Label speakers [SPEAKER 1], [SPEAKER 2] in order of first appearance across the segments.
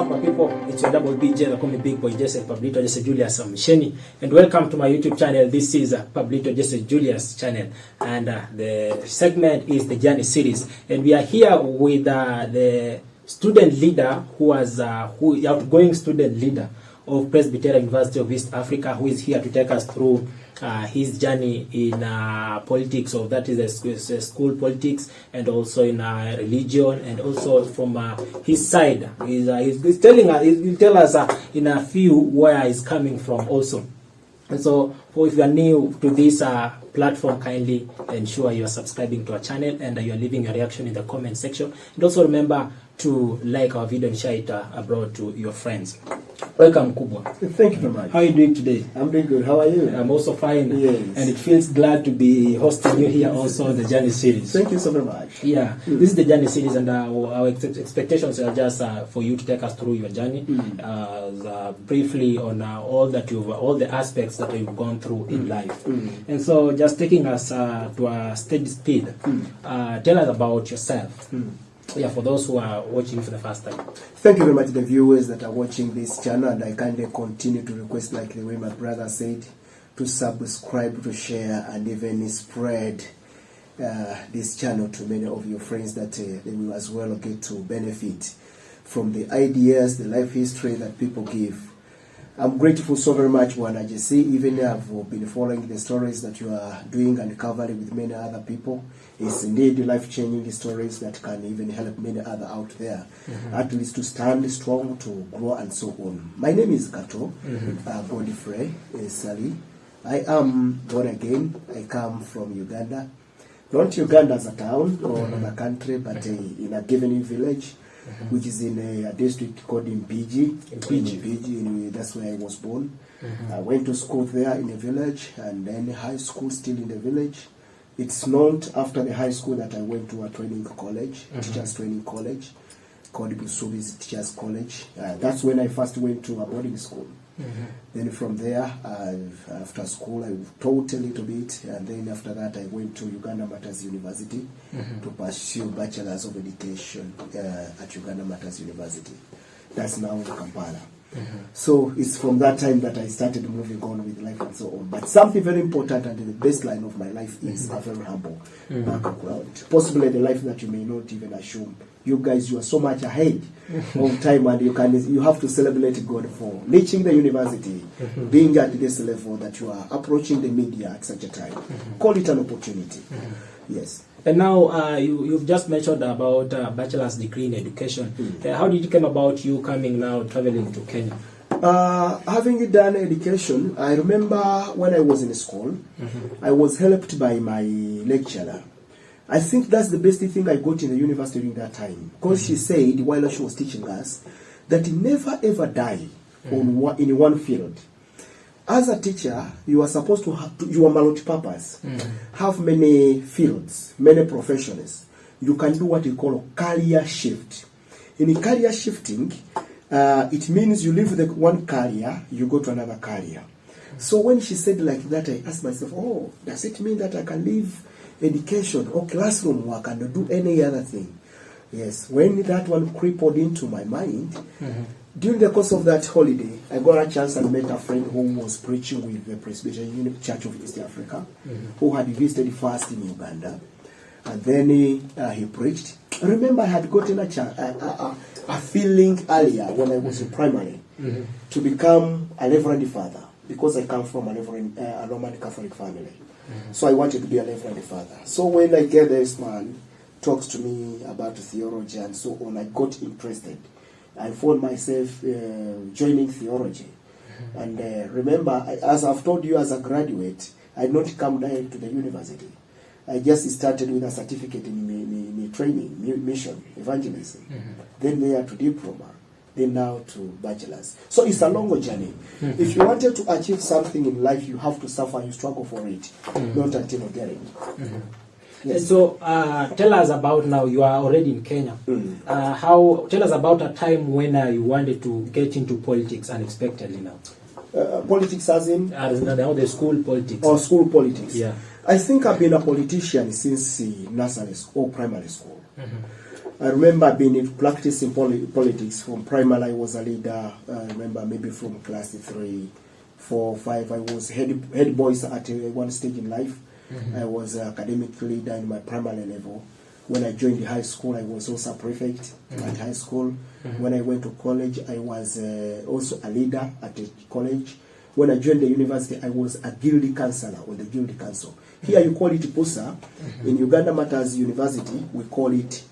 [SPEAKER 1] up, my people? It's your double BJ, they call me Big Boy Jesse, Pablito Jesse Julius Msheni, and welcome to my YouTube channel. This is Pablito Jesse Julius channel, and the segment is the Journey series, and we are here with the student leader who was outgoing student leader of Presbyterian University of East Africa, who is here to take us through his journey in politics, or that is school politics, and also in religion, and also from his side. He's telling us, he'll tell us in a few where he's coming from also. And so, if you are new to this platform, kindly ensure you are subscribing to our channel and you are leaving your reaction in the comment section. And also remember to like our video and share it abroad to your friends. Welcome, Kubwa.
[SPEAKER 2] Thank you very much.
[SPEAKER 1] How are you doing today?
[SPEAKER 2] I'm doing good. How are you?
[SPEAKER 1] I'm also fine.
[SPEAKER 2] Yes.
[SPEAKER 1] And it feels glad to be hosting you here also on the Journey series.
[SPEAKER 2] Thank you so very much.
[SPEAKER 1] Yeah, this is the Journey series, and our expectations are just for you to take us through your journey, briefly on all the aspects that you've gone through in life. And so, just taking us to a steady speed, tell us about yourself. Yeah, for those who are watching for the first time.
[SPEAKER 2] Thank you very much, the viewers that are watching this channel, and I kindly continue to request, like the way my brother said, to subscribe, to share, and even spread this channel to many of your friends, that they will as well get to benefit from the ideas, the life history that people give. I'm grateful so very much, Wana JC. Even I've been following the stories that you are doing and covering with many other people. It's indeed life-changing stories that can even help many other out there, at least to stand strong, to grow, and so on. My name is Kato, Godfrey SSALI. I am born again. I come from Uganda. Not Uganda as a town or another country, but in a given village, which is in a district called Mpigi. That's where I was born. I went to school there in a village, and then high school still in the village. It's not after the high school that I went to a training college, teachers training college, called Busubi's Teachers College. That's when I first went to a boarding school. Then from there, after school, I taught a little bit, and then after that, I went to Uganda Matters University to pursue Bachelor's of Education at Uganda Matters University. That's now in Kampala. So it's from that time that I started moving on with life and so on. But something very important, and the baseline of my life is a very humble background. Possibly the life that you may not even assume. You guys, you are so much ahead of time, and you have to celebrate God for reaching the university, being at this level that you are approaching the media at such a time. Call it an opportunity. Yes.
[SPEAKER 1] And now you've just mentioned about bachelor's degree in education. How did it come about you coming now, traveling to Kenya?
[SPEAKER 2] Having done education, I remember when I was in school, I was helped by my lecturer. I think that's the best thing I got in the university during that time. Because she said, while she was teaching us, that never ever die in one field. As a teacher, you are supposed to have, you are multi-purpose, have many fields, many professions. You can do what you call a career shift. In career shifting, it means you leave the one career, you go to another career. So when she said like that, I asked myself, oh, does it mean that I can leave education or classroom work and do any other thing? Yes. When that one crippled into my mind, during the course of that holiday, I got a chance and met a friend who was preaching with the Presbyterian Church of East Africa, who had visited first in Uganda, and then he preached. I remember I had gotten a feeling earlier when I was in primary to become a Reverend Father, because I come from a Roman Catholic family. So I wanted to be a Reverend Father. So when I get this man talks to me about theology and so on, I got interested. I found myself joining theology. And remember, as I've told you, as a graduate, I did not come direct to the university. I just started with a certificate in training, mission, evangelism. Then there to diploma. Then now to bachelor's. So it's a long journey. If you wanted to achieve something in life, you have to suffer, you struggle for it, not until you get it.
[SPEAKER 1] Yes. So tell us about now, you are already in Kenya. Tell us about a time when you wanted to get into politics unexpectedly now.
[SPEAKER 2] Politics as in?
[SPEAKER 1] Now the school politics.
[SPEAKER 2] Or school politics.
[SPEAKER 1] Yeah.
[SPEAKER 2] I think I've been a politician since nursery school or primary school. I remember being practicing politics from primary. I was a leader. I remember maybe from class 3, 4, 5. I was head boys at one stage in life. I was an academic leader in my primary level. When I joined the high school, I was also a prefect at high school. When I went to college, I was also a leader at the college. When I joined the university, I was a guild councillor on the guild council. Here you call it PUSA. In Uganda Matters University, we call it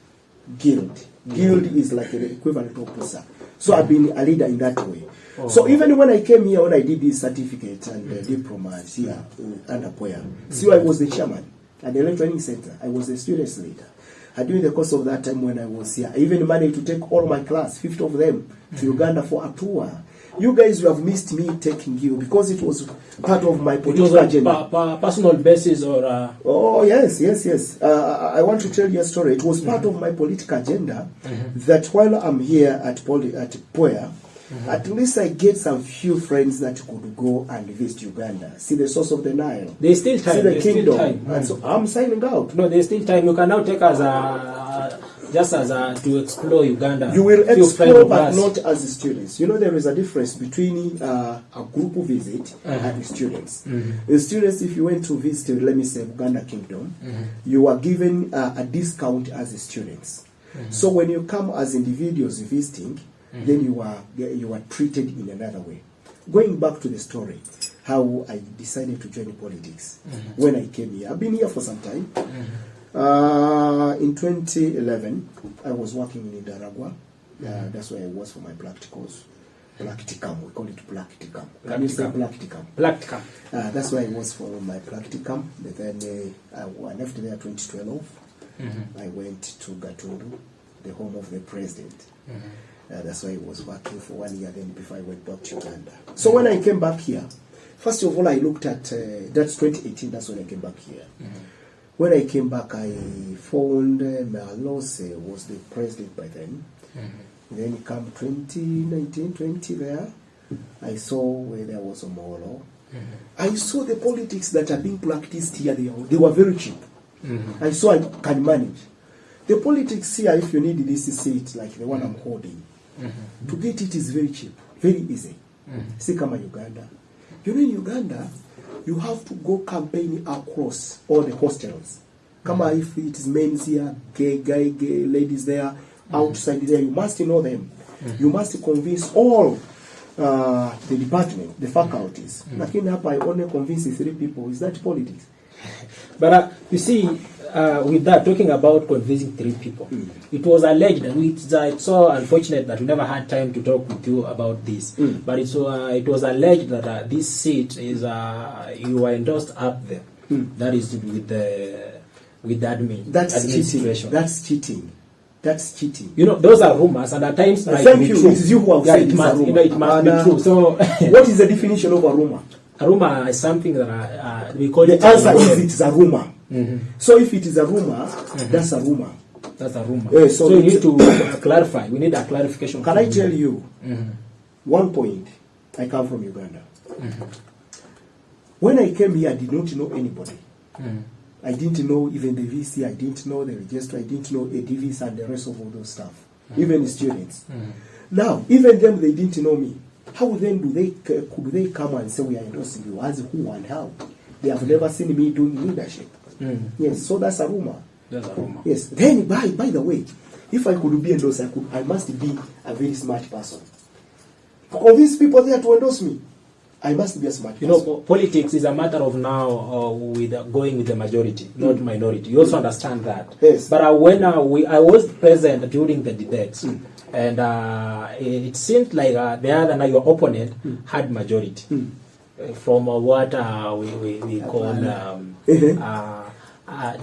[SPEAKER 2] guild. Guild is like the equivalent of PUSA. So I've been a leader in that way. So even when I came here, when I did this certificate and diploma here under Poya, I was the chairman at the training center. I was the students leader. And during the course of that time when I was here, I even managed to take all my class, 50 of them, to Uganda for a tour. You guys, you have missed me taking you because it was part of my political agenda.
[SPEAKER 1] Personal basis or?
[SPEAKER 2] Oh yes. I want to tell you a story. It was part of my political agenda that while I'm here at Poya, at least I get some few friends that could go and visit Uganda, see the source of the Nile.
[SPEAKER 1] There's still time.
[SPEAKER 2] See the kingdom. And so I'm signing out.
[SPEAKER 1] No, there's still time. You can now take us to explore Uganda.
[SPEAKER 2] You will explore, but not as students. You know, there is a difference between a group visit and students. The students, if you went to visit, let me say, Uganda Kingdom, you are given a discount as students. So when you come as individuals visiting, then you are treated in another way. Going back to the story, how I decided to join politics when I came here. I've been here for some time. In 2011, I was working in Nicaragua. That's where I was for my practicals. Practicum, we call it practicum. Can you say practicum?
[SPEAKER 1] Practicum.
[SPEAKER 2] That's where I was for my practicum. But then I left there 2012. I went to Gatundu, the home of the president. That's why I was working for 1 year then before I went back to Uganda. So when I came back here, first of all, I looked at, that's 2018, that's when I came back here. When I came back, I found Malose was the president by then. Then it came 2019, 20 there. I saw where there was a Molo. I saw the politics that are being practiced here. They were very cheap. I saw I can manage. The politics here, if you need this seat like the one I'm holding, to get it is very cheap, very easy. See, come on, Uganda. You know, in Uganda, you have to go campaign across all the hostels. Come on, if it is men's here, gay, ladies there, outside there, you must know them. You must convince all the department, the faculties. Like in Hapa, I only convince 3 people. Is that politics?
[SPEAKER 1] But you see, with that, talking about convincing 3 people, it was alleged, and it's so unfortunate that we never had time to talk with you about this, but it was alleged that this seat is, you were endorsed up there. That is with the admin.
[SPEAKER 2] That's cheating. That's cheating. That's cheating.
[SPEAKER 1] You know, those are rumors, and at times it
[SPEAKER 2] thank you. True. It is you who have said it's a rumor.
[SPEAKER 1] You know, it must be true. So,
[SPEAKER 2] what is the definition of a rumor?
[SPEAKER 1] A rumor is something that we call it.
[SPEAKER 2] The answer is it's a rumor. So if it is a rumor, that's a rumor.
[SPEAKER 1] That's a rumor. So you need to clarify. We need a clarification.
[SPEAKER 2] Can I tell you one point? I come from Uganda. When I came here, I did not know anybody. I didn't know even the VC. I didn't know the register. I didn't know ADVs and the rest of all those stuff. Even the students. Now, even them, they didn't know me. How then could they come and say we are endorsing you? As who and how? They have never seen me doing leadership. Yes, so that's a rumor.
[SPEAKER 1] That's a rumor.
[SPEAKER 2] Yes. Then, by the way, if I could be endorsed, I must be a very smart person. To convince people there to endorse me, I must be a smart person.
[SPEAKER 1] You know, politics is a matter of now with going with the majority, not minority. You also understand that.
[SPEAKER 2] Yes.
[SPEAKER 1] But when I was present during the debates, and it seemed like the other night your opponent had majority. From what we call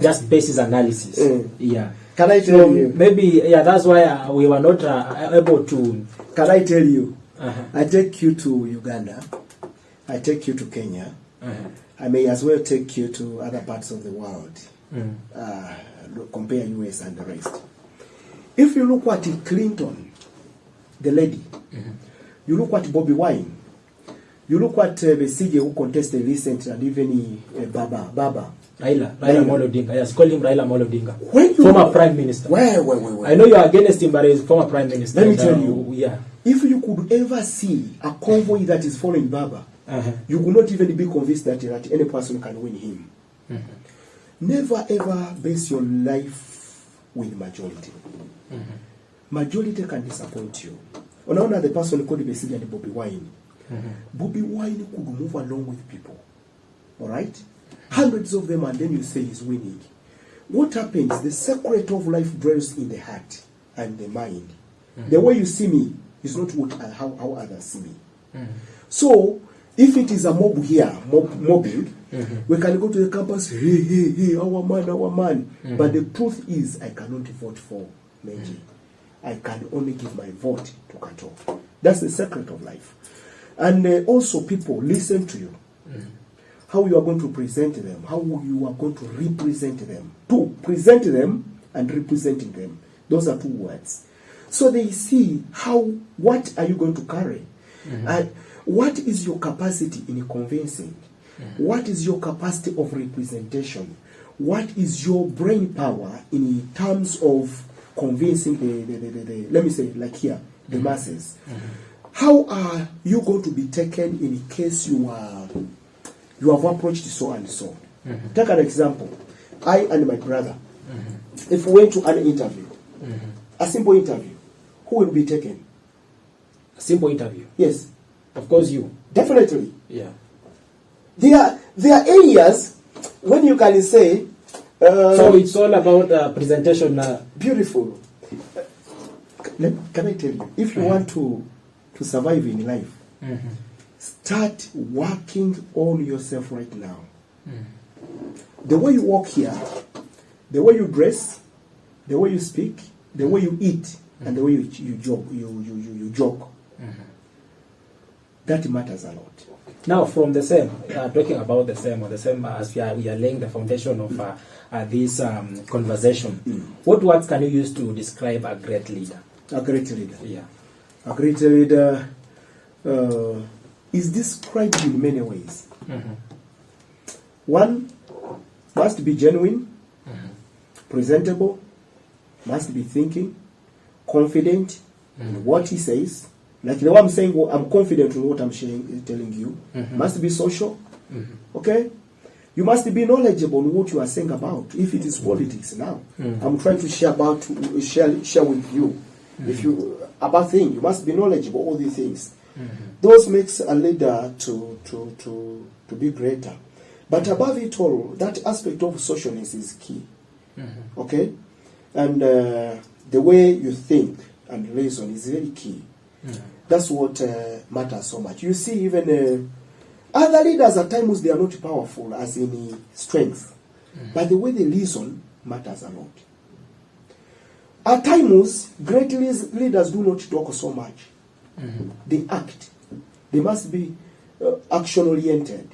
[SPEAKER 1] just basis analysis. Yeah.
[SPEAKER 2] Can I tell you?
[SPEAKER 1] Maybe, that's why we were not able to.
[SPEAKER 2] Can I tell you? I take you to Uganda. I take you to Kenya. I may as well take you to other parts of the world. Compare US and the rest. If you look at Clinton, the lady, you look at Bobby Wine, you look at Besigye who contested recently, and even Baba,
[SPEAKER 1] Raila Amolo Odinga. Yes, call him Raila Amolo Odinga.
[SPEAKER 2] Former
[SPEAKER 1] Prime Minister.
[SPEAKER 2] Where?
[SPEAKER 1] I know you are against him, but he's former Prime Minister.
[SPEAKER 2] Let me tell you.
[SPEAKER 1] Yeah.
[SPEAKER 2] If you could ever see a convoy that is following Baba, you could not even be convinced that any person can win him. Never ever base your life with majority. Majority can disappoint you. Unaona the person called Besigye and Bobby Wine. Bobby Wine could move along with people. Alright? Hundreds of them, and then you say he's winning. What happens? The secret of life dwells in the heart and the mind. The way you see me is not how others see me. So, if it is a mob here, mobbing, we can go to the campus, hey, our man. But the truth is, I cannot vote for Meji. I can only give my vote to Kato. That's the secret of life. And also, people listen to you. How you are going to present them, how you are going to represent them. To present them and representing them. Those are two words. So they see what are you going to carry? And what is your capacity in convincing? What is your capacity of representation? What is your brain power in terms of convincing the let me say like here, the masses? How are you going to be taken in case you have approached so and so? Take an example. I and my brother, if we went to an interview, a simple interview, who will be taken?
[SPEAKER 1] A simple interview?
[SPEAKER 2] Yes.
[SPEAKER 1] Of course you.
[SPEAKER 2] Definitely.
[SPEAKER 1] Yeah.
[SPEAKER 2] There are areas when you can say...
[SPEAKER 1] so it's all about presentation.
[SPEAKER 2] Beautiful. Can I tell you? If you want to survive in life, start working on yourself right now. The way you walk here, the way you dress, the way you speak, the way you eat, and the way you joke. That matters a lot.
[SPEAKER 1] Now, from the same, talking about the same as we are laying the foundation of this conversation, what words can you use to describe a great leader?
[SPEAKER 2] A great leader?
[SPEAKER 1] Yeah.
[SPEAKER 2] A great leader is described in many ways. One, must be genuine, presentable, must be thinking, confident in what he says. Like the one I'm saying, I'm confident in what I'm telling you. Must be social. Okay? You must be knowledgeable in what you are saying about. If it is politics now, I'm trying to share with you. If you about things, you must be knowledgeable all these things. Those makes a leader to be greater. But above it all, that aspect of socialness is key. Okay? And the way you think and reason is very key. That's what matters so much. You see, even other leaders at times they are not powerful as in strength, but the way they reason matters a lot. At times, great leaders do not talk so much. They act. They must be action-oriented,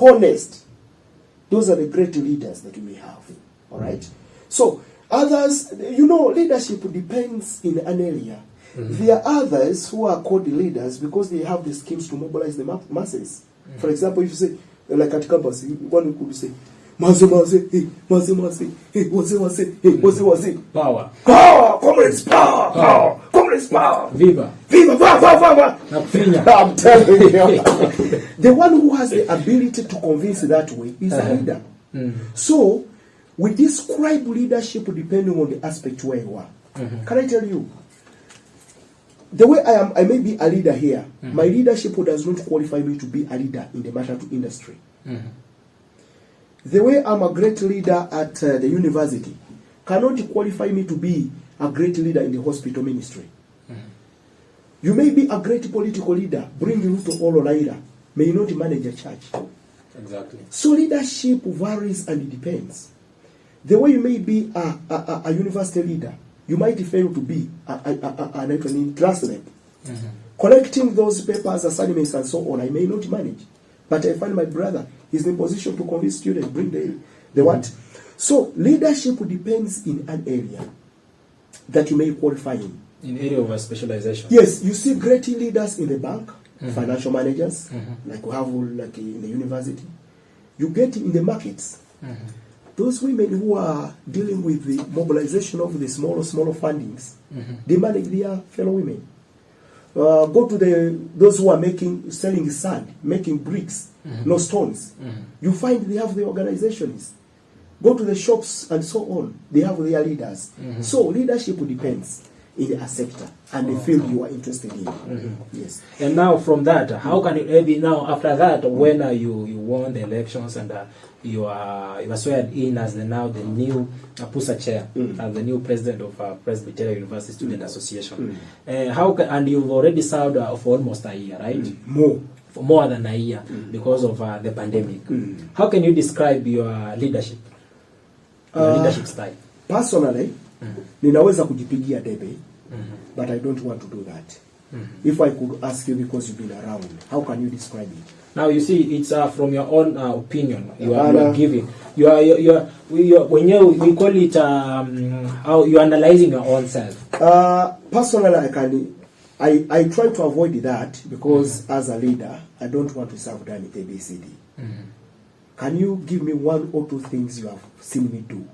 [SPEAKER 2] honest. Those are the great leaders that we have. All right. So others, leadership depends in an area. There are others who are called leaders because they have the schemes to mobilize the masses. For example, if you say, like at campus, one could say, Maze, hey, hey,
[SPEAKER 1] Power.
[SPEAKER 2] Comrades, power. Comrades, power.
[SPEAKER 1] Viva.
[SPEAKER 2] Va. I'm telling you. The one who has the ability to convince that way is a leader. So, we describe leadership depending on the aspect where you are. Can I tell you? The way I may be a leader here, my leadership does not qualify me to be a leader in the matter to industry. The way I'm a great leader at the university cannot qualify me to be a great leader in the hospital ministry. You may be a great political leader, bring Ruto or raila, may not manage a church.
[SPEAKER 1] Exactly.
[SPEAKER 2] So leadership varies and it depends. The way you may be a university leader, you might fail to be an translator. Collecting those papers, assignments, and so on, I may not manage. But I find my brother is in position to convince students, bring the what? So leadership depends in an area that you may qualify in.
[SPEAKER 1] In area of specialization.
[SPEAKER 2] Yes, you see great leaders in the bank, financial managers, like we have like in the university. You get in the markets, Those women who are dealing with the mobilization of the smaller fundings, they manage their fellow women. Go to those who are selling sand, making bricks, no stones. You find they have the organizations. Go to the shops and so on. They have their leaders. So leadership depends in a sector and the field you are interested in. Yes.
[SPEAKER 1] And now from that, how can it maybe now after that, when you won the elections and you are sworn in as the new PUSA chair, as the new president of Presbyterian University Student Association, and you've already served for almost a year, right? For more than a year because of the pandemic. How can you describe your leadership? Your leadership style?
[SPEAKER 2] Personally, ninaweza kujipigia debe, but I don't want to do that. If I could ask you, because you've been around, how can you describe it?
[SPEAKER 1] Now you see, it's from your own opinion you are giving. When we call it how you're analyzing your own self.
[SPEAKER 2] Personally, I try to avoid that because as a leader, I don't want to serve down ABCD. Can you give me one or two things you have seen me do?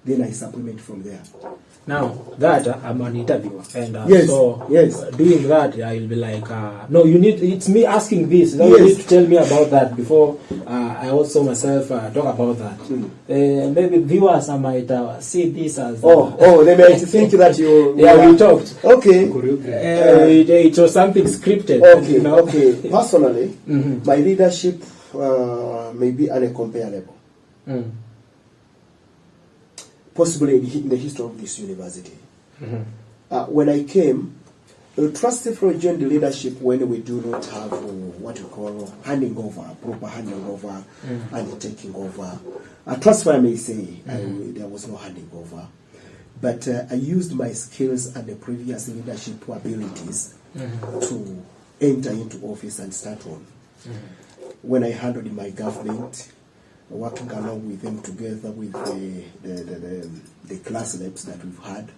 [SPEAKER 2] Then I supplement from there.
[SPEAKER 1] Now that I'm an interviewer, and
[SPEAKER 2] yes.
[SPEAKER 1] Doing that, I'll be like, no, it's me asking this. Now you need to tell me about that before I also myself talk about that. Maybe viewers I might see this as
[SPEAKER 2] they might think that you
[SPEAKER 1] we talked.
[SPEAKER 2] Okay.
[SPEAKER 1] It was something scripted.
[SPEAKER 2] Okay.
[SPEAKER 1] You know?
[SPEAKER 2] Okay. Personally, my leadership may be uncomparable. Possibly in the history of this university. When I came, trustee for joined the leadership when we do not have what we call handing over, proper handing over and taking over. Transfer, I may say, there was no handing over. But I used my skills and the previous leadership abilities to enter into office and start on. When I handled my government, working along with them together with the class reps that we've had.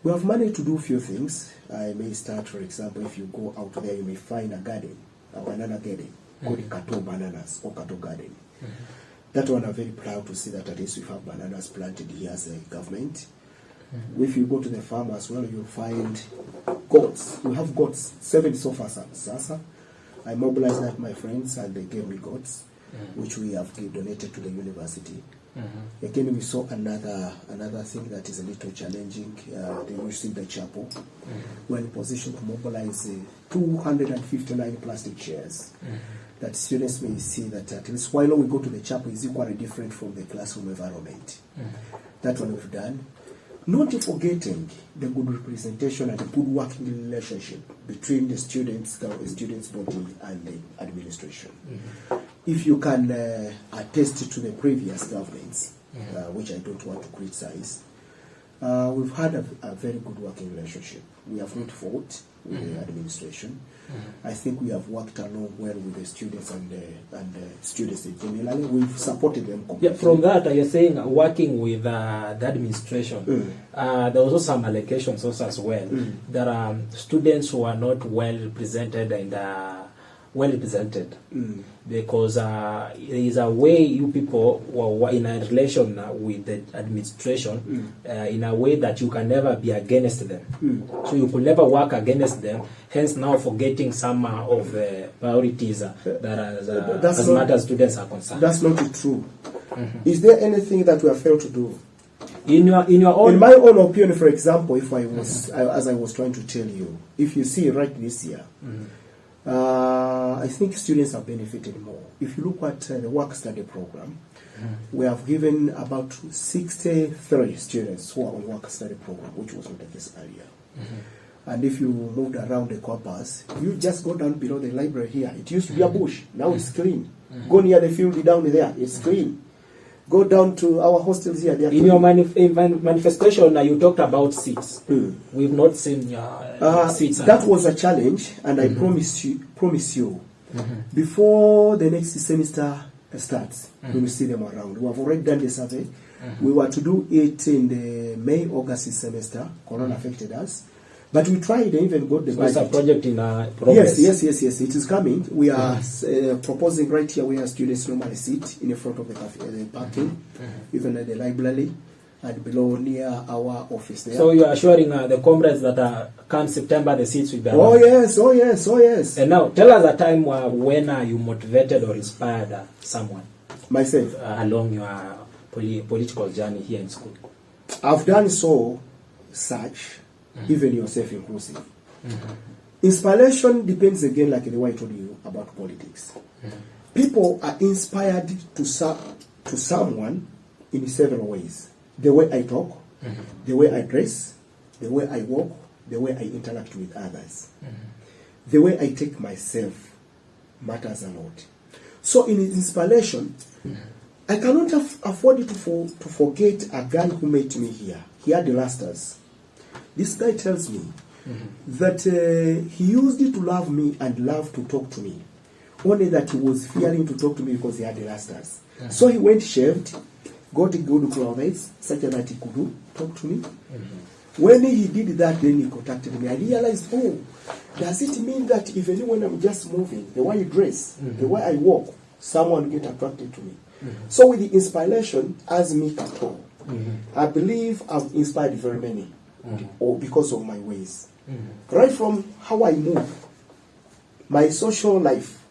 [SPEAKER 2] We have managed to do a few things. I may start, for example, if you go out there, you may find a garden, a banana garden, called Kato Bananas or Kato Garden. That one I'm very proud to see that at least we have bananas planted here as a government. If you go to the farm as well, you'll find goats. We have goats, 7 so far. Sasa. I mobilized that my friends and they gave me goats. Which we have donated to the university. Again, we saw another thing that is a little challenging. You see the chapel. We're in a position to mobilize 259 plastic chairs that students may see that at least while we go to the chapel is equally different from the classroom environment. That one we've done. Not forgetting the good representation and the good working relationship between the students body and the administration. If you can attest to the previous governments, which I don't want to criticize, we've had a very good working relationship. We have not fought with the administration. I think we have worked along well with the students and the students in general. We've supported them completely.
[SPEAKER 1] Yeah, from that, you're saying working with the administration. There was also some allegations also as well. There are students who are not well represented and because there is a way you people were in a relation with the administration in a way that you can never be against them. So you could never work against them, hence now forgetting some of the priorities that as matter as students are concerned.
[SPEAKER 2] That's not true. Is there anything that we have failed to do?
[SPEAKER 1] In my
[SPEAKER 2] own opinion, for example, if I was as I was trying to tell you, if you see right this year, I think students have benefited more. If you look at the work-study program, we have given about 63 students who are on work-study program, which was not the case earlier. And if you moved around the campus, you just go down below the library here. It used to be a bush. Now it's clean. Go near the field down there. It's clean. Go down to our hostels here.
[SPEAKER 1] In your manifestation, you talked about seats. We've not seen seats.
[SPEAKER 2] That was a challenge, and I promise you, before the next semester starts, we will see them around. We have already done the survey. We were to do it in the May-August semester. Corona affected us. But we tried and even got the
[SPEAKER 1] So it's a
[SPEAKER 2] budget.
[SPEAKER 1] project in progress.
[SPEAKER 2] Yes. It is coming. We are proposing right here where students normally sit in the front of the parking, even at the library, and below near our office there.
[SPEAKER 1] So you are assuring the comrades that come September the seats will be around.
[SPEAKER 2] Oh yes.
[SPEAKER 1] And now tell us a time when you motivated or inspired someone
[SPEAKER 2] Myself.
[SPEAKER 1] along your political journey here in school.
[SPEAKER 2] I've done such, even yourself inclusive. Inspiration depends again, like the way I told you about politics. People are inspired to someone in several ways. The way I talk, the way I dress, the way I walk, the way I interact with others. The way I take myself matters a lot. So in inspiration, I cannot afford to forget a guy who met me here. He had the rasters. This guy tells me that he used to love me and love to talk to me. Only that he was fearing to talk to me because he had the rasters. So he went shaved, got good clothes, such that he could talk to me. When he did that, then he contacted me. I realized, does it mean that even when I'm just moving, the way I dress, the way I walk, someone get attracted to me? So with the inspiration, as me Kato, I believe I've inspired very many, or because of my ways. Right from how I move, my social life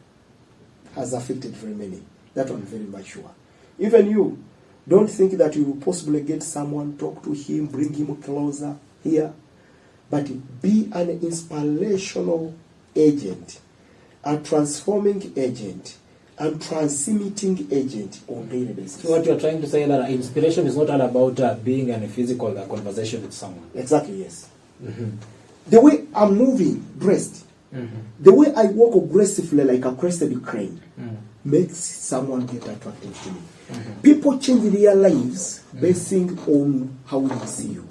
[SPEAKER 2] has affected very many. That I'm very much sure. Even you, don't think that you will possibly get someone, talk to him, bring him closer here, but be an inspirational agent, a transforming agent, and transmitting agent on daily basis.
[SPEAKER 1] So what you are trying to say is that inspiration is not all about being in a physical conversation with someone.
[SPEAKER 2] Exactly, yes. The way I'm moving, dressed, the way I walk aggressively like a crested crane, makes someone get attracted to me. People change their lives basing on how they see you.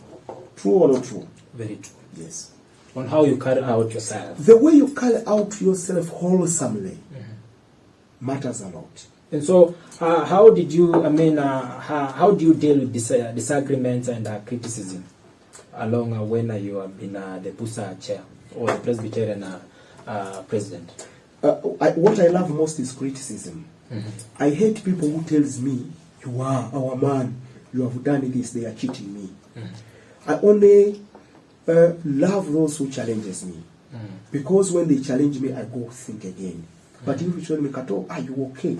[SPEAKER 2] True or not true?
[SPEAKER 1] Very true.
[SPEAKER 2] Yes.
[SPEAKER 1] On how you carry out yourself.
[SPEAKER 2] The way you carry out yourself wholesomely matters a lot.
[SPEAKER 1] And so, how did you, how do you deal with disagreements and criticism along when you have been the PUSA chair or the Presbyterian president?
[SPEAKER 2] What I love most is criticism. I hate people who tells me, you are our man, you have done this, they are cheating me. I only love those who challenges me. Because when they challenge me, I go think again. But if you tell me, Kato, are you okay?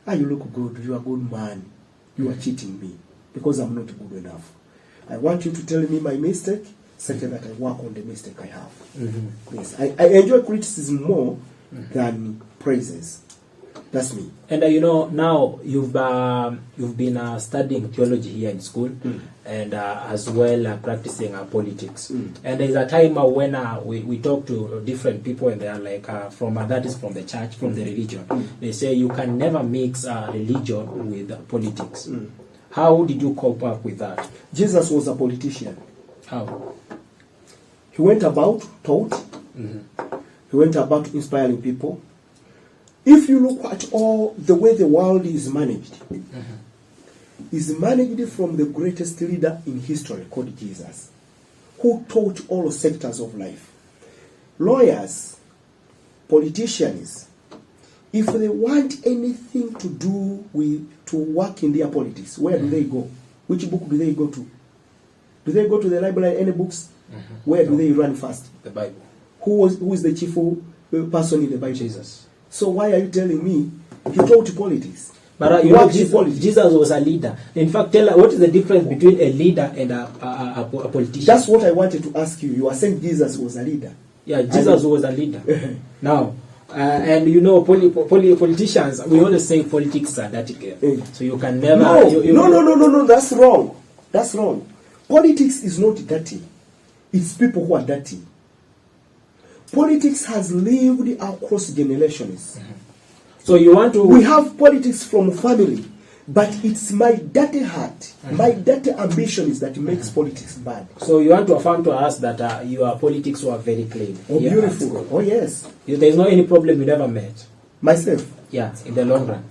[SPEAKER 2] You look good, you are a good man. You are cheating me because I'm not good enough. I want you to tell me my mistake, such that I work on the mistake I have. Yes, I enjoy criticism more than praises. That's me.
[SPEAKER 1] And now you've been studying theology here in school, and as well practicing politics. And there's a time when we talk to different people, and they are like that is from the church, from the religion. They say you can never mix religion with politics. How did you cope up with that?
[SPEAKER 2] Jesus was a politician.
[SPEAKER 1] How?
[SPEAKER 2] He went about, taught. He went about inspiring people. If you look at all the way the world is managed, is managed from the greatest leader in history called Jesus, who taught all sectors of life. Lawyers, politicians, if they want anything to do with to work in their politics, where do they go? Which book do they go to? Do they go to the library, any books? Where do they run first?
[SPEAKER 1] The Bible.
[SPEAKER 2] Who is the chief person in the Bible?
[SPEAKER 1] Jesus.
[SPEAKER 2] So why are you telling me he taught politics?
[SPEAKER 1] But Jesus was a leader. In fact, tell us, what is the difference between a leader and a politician?
[SPEAKER 2] That's what I wanted to ask you. You are saying Jesus was a leader.
[SPEAKER 1] Yeah, Jesus was a leader. Now, and politicians, we always say politics are dirty. So you can never...
[SPEAKER 2] No, that's wrong. That's wrong. Politics is not dirty. It's people who are dirty. Politics has lived across generations.
[SPEAKER 1] So you want to...
[SPEAKER 2] We have politics from family, but it's my dirty heart, my dirty ambitions that makes politics bad.
[SPEAKER 1] So you want to affirm to us that your politics were very clean.
[SPEAKER 2] Oh, beautiful. Oh, yes.
[SPEAKER 1] There's no any problem you never met?
[SPEAKER 2] Myself?
[SPEAKER 1] Yeah, in the long run.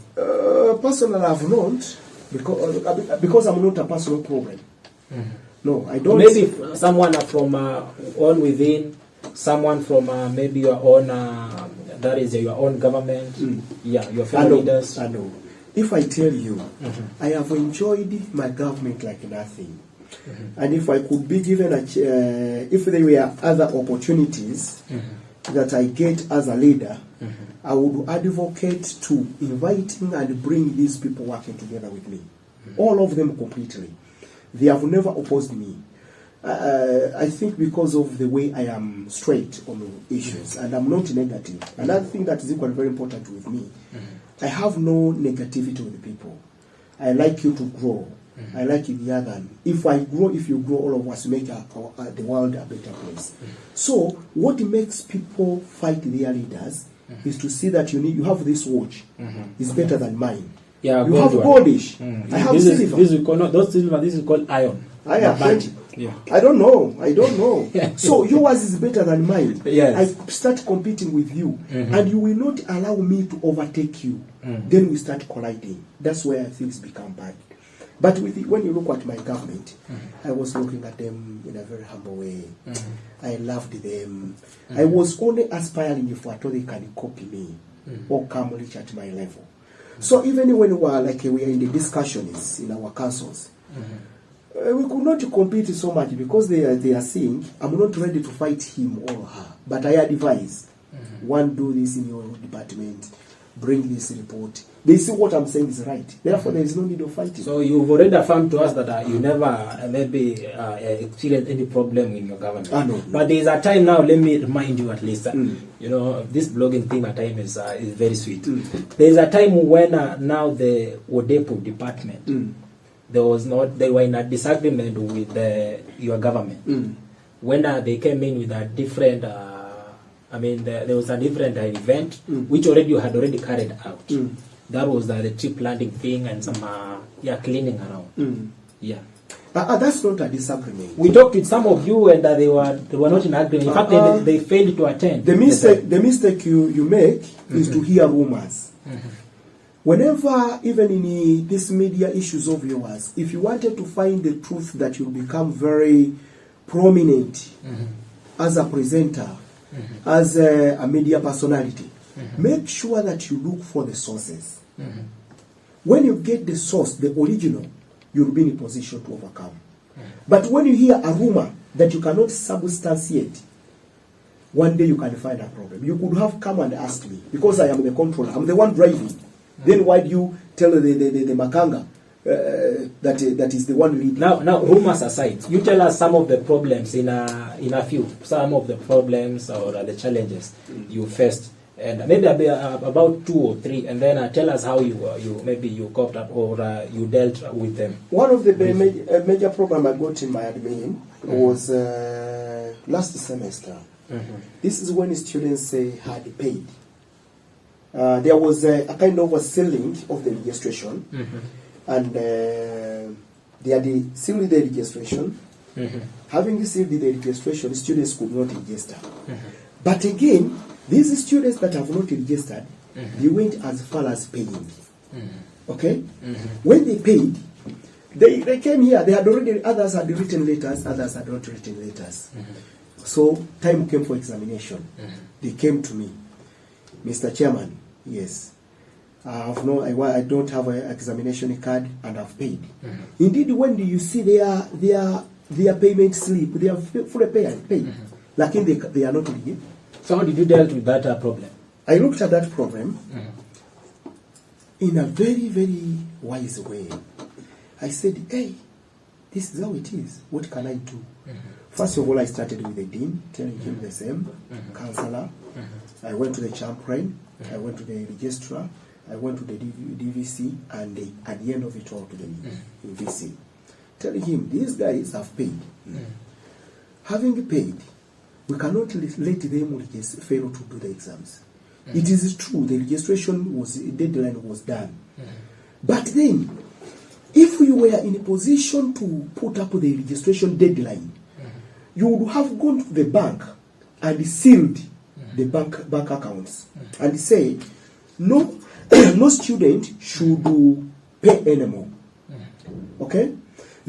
[SPEAKER 2] Personally, I've not, because I'm not a personal problem. No, I don't.
[SPEAKER 1] Maybe someone from on within, someone from maybe your own, that is your own government, yeah, your fellow leaders.
[SPEAKER 2] I know. If I tell you, I have enjoyed my government like nothing. And if I could be given if there were other opportunities that I get as a leader, I would advocate to inviting and bring these people working together with me. All of them completely. They have never opposed me. I think because of the way I am straight on issues, and I'm not negative. Another thing that is equally very important with me, I have no negativity with people. I like you to grow. I like the other. If I grow, if you grow, all of us make the world a better place. So what makes people fight their leaders is to see that you have this watch. It's better than mine.
[SPEAKER 1] Yeah,
[SPEAKER 2] you have goldish. I have silver.
[SPEAKER 1] This is called, not those silver. This is called iron.
[SPEAKER 2] Yeah. I don't know. So yours is better than mine.
[SPEAKER 1] Yes.
[SPEAKER 2] I start competing with you, and you will not allow me to overtake you. Then we start colliding. That's where things become bad. But when you look at my government, I was looking at them in a very humble way. I loved them. I was only aspiring if at all they can copy me or come reach at my level. So even when we are in the discussions in our councils, we could not compete so much because they are saying, I'm not ready to fight him or her. But I advise, one, do this in your department, bring this report. They see what I'm saying is right. Therefore, there is no need of fighting.
[SPEAKER 1] So you've already affirmed to us that you never maybe experienced any problem in your government.
[SPEAKER 2] No.
[SPEAKER 1] But there is a time now, let me remind you at least, you know, this blogging thing at time is very sweet. There is a time when now the Odepo department, they were in a disagreement with your government. When they came in with a different, there was a different event which you had already carried out. That was the tree planting thing and some cleaning around.
[SPEAKER 2] That's not a disagreement.
[SPEAKER 1] We talked with some of you and they were not in agreement. In fact, they failed to attend.
[SPEAKER 2] The mistake you make is to hear rumors. Whenever, even in these media issues of yours, if you wanted to find the truth that you'll become very prominent as a presenter, as a media personality, make sure that you look for the sources. When you get the source, the original, you'll be in a position to overcome. But when you hear a rumor that you cannot substantiate, one day you can find a problem. You could have come and asked me, because I am the controller, I'm the one driving. Then why do you tell the Makanga that is the one leading?
[SPEAKER 1] Now, rumors aside, you tell us some of the problems in a few, some of the problems or the challenges you faced, and maybe about 2 or 3, and then tell us how you coped up or you dealt with them.
[SPEAKER 2] One of the major problem I got in my admin was last semester. This is when students had paid. There was a kind of a sealing of the registration, and they had sealed the registration. Having sealed the registration, students could not register. But again, these students that have not registered, they went as far as paying. Okay? When they paid, they came here. They had already, others had written letters, others had not written letters. So time came for examination. They came to me. Mr. Chairman, yes, I don't have an examination card and I've paid. Indeed, when do you see their payment slip? They are fully paid. Like they are not ready.
[SPEAKER 1] So how did you deal with that problem?
[SPEAKER 2] I looked at that problem in a very, very wise way. I said, hey, this is how it is. What can I do? First of all, I started with the dean, telling him the same, counselor. I went to the chaplain, I went to the registrar, I went to the DVC, and at the end of it all to the VC. Telling him, these guys have paid. Having paid, we cannot let them fail to do the exams. It is true, the registration deadline was done. But then, if you were in a position to put up the registration deadline, you would have gone to the bank and sealed the bank accounts and say, no student should pay anymore. Okay?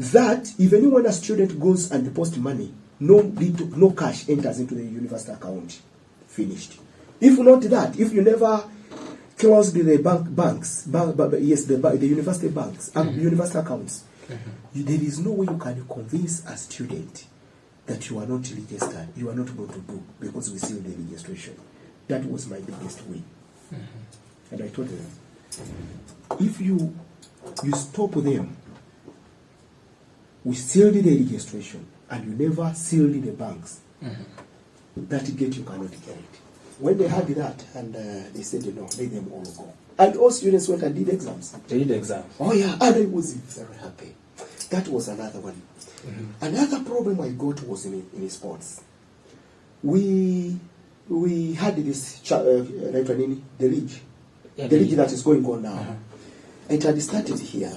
[SPEAKER 2] that even when a student goes and deposits money, no cash enters into the university account. Finished. If not that, if you never closed the the university banks, university accounts, there is no way you can convince a student that you are not registered, you are not going to do, because we sealed the registration. That was my biggest win. And I told them, if you stop them, we sealed the registration, and you never sealed the banks, that gate you cannot get it. When they had that, and they said, no, let them all go. And all students went and did exams.
[SPEAKER 1] They did exams.
[SPEAKER 2] Oh yeah, and I was very happy. That was another one. Another problem I got was in sports. We had this the league, the league that is going on now. It had started here,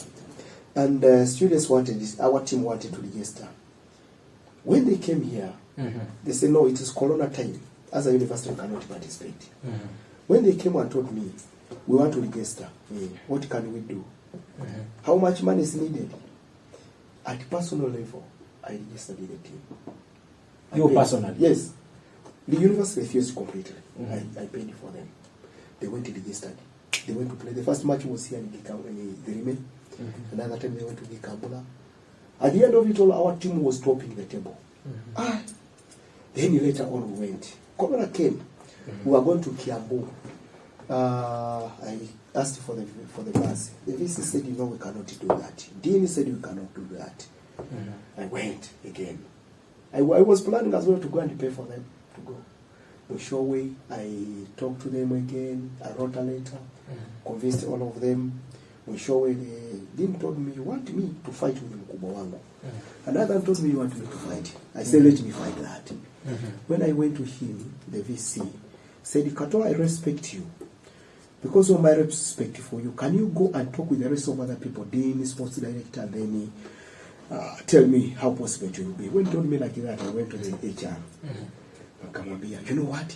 [SPEAKER 2] and students our team wanted to register. When they came here, they said, no, it is Corona time. As a university, we cannot participate. When they came and told me, we want to register, what can we do? How much money is needed? At personal level, I registered in the team.
[SPEAKER 1] You personally?
[SPEAKER 2] Yes. The university refused completely. I paid for them. They went to register. They went to play. The first match was here in the Remain. Another time they went to Kabula. At the end of it all, our team was topping the table. Then later on we went. Corona came. We were going to Kiambu. I asked for the bus. The VC said, no, we cannot do that. Dean said, we cannot do that. I went again. I was planning as well to go and pay for them to go. The show way, I talked to them again. I wrote a letter, convinced all of them. The show way, Dean told me, you want me to fight with Mkubwa wangu. Another told me, you want me to fight. I said, let me fight that. When I went to him, the VC said, Kato, I respect you. Because of my respect for you, can you go and talk with the rest of other people, Dean, sports director, and then tell me how possible it will be. When he told me like that, I went to the HR. Akamwambia, you know what?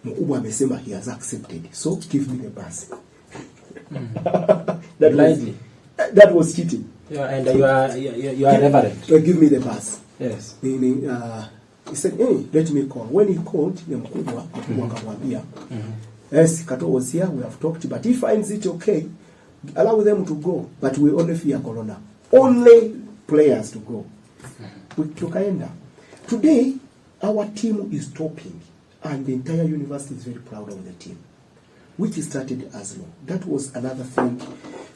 [SPEAKER 2] Mkubwa amesema he has accepted, so give me the bus. That was cheating.
[SPEAKER 1] Yeah, and you are reverent.
[SPEAKER 2] Give me the bus.
[SPEAKER 1] Yes.
[SPEAKER 2] He said, hey, let me call. When he called, the Mkubwa akamwambia, yes, Kato was here, we have talked, but he finds it okay, allow them to go, but we only fear Corona. Only players to go. Tukaenda. Today, our team is topping, and the entire university is very proud of the team, which started as low. That was another thing